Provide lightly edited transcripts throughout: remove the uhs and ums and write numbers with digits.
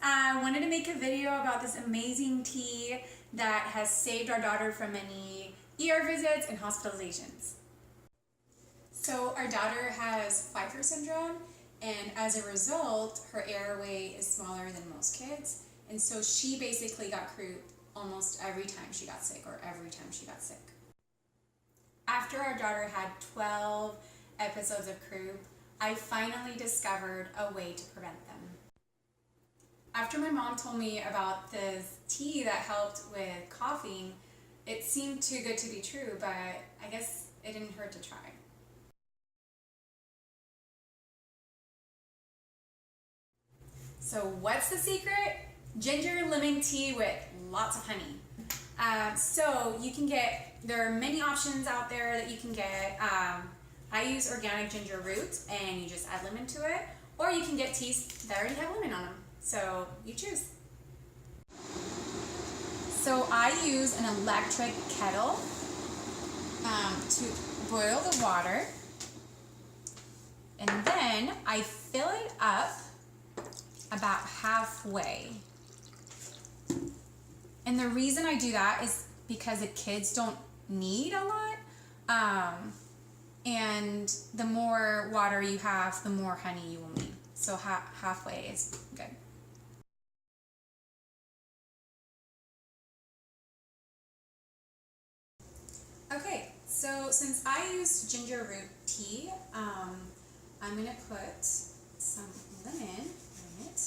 I wanted to make a video about this amazing tea that has saved our daughter from many ER visits and hospitalizations. So our daughter has Pfeiffer syndrome, and as a result, her airway is smaller than most kids. And so she basically got croup almost every time she got sick, or every time she got sick. After our daughter had 12 episodes of croup, I finally discovered a way to prevent them. After my mom told me about this tea that helped with coughing, it seemed too good to be true, but I guess it didn't hurt to try. So what's the secret? Ginger lemon tea with lots of honey. So you can there are many options out there that you can get. I use organic ginger root, and you just add lemon to it, or you can get teas that already have lemon on them. So you choose. So I use an electric kettle to boil the water, and then I fill it up about halfway. And the reason I do that is because the kids don't need a lot, and the more water you have, the more honey you will need. So halfway is good. Okay, so since I use ginger root tea, I'm going to put some lemon in it.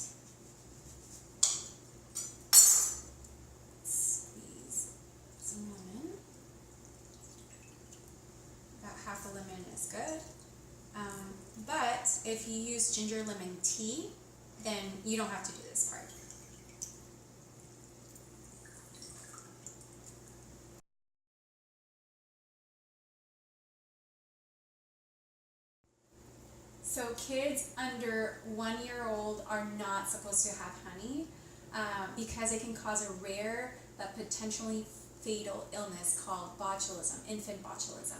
Squeeze some lemon. About half a lemon is good. But if you use ginger lemon tea, then you don't have to do this part. So kids under 1 year old are not supposed to have honey because it can cause a rare but potentially fatal illness called botulism, infant botulism.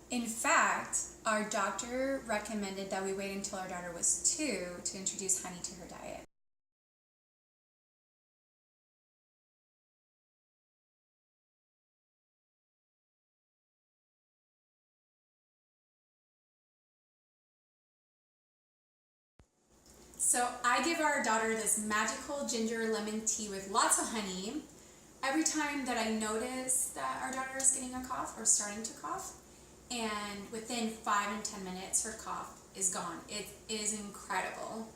In fact, our doctor recommended that we wait until our daughter was 2 to introduce honey to her diet. So I give our daughter this magical ginger lemon tea with lots of honey every time that I notice that our daughter is getting a cough or starting to cough. And within 5 and 10 minutes, her cough is gone. It is incredible.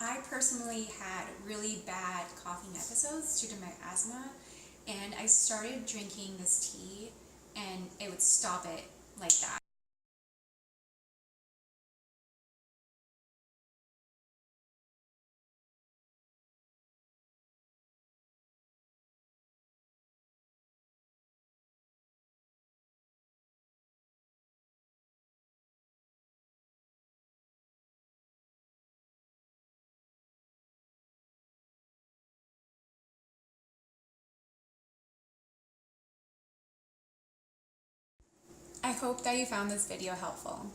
I personally had really bad coughing episodes due to my asthma, and I started drinking this tea, and it would stop it like that. I hope that you found this video helpful.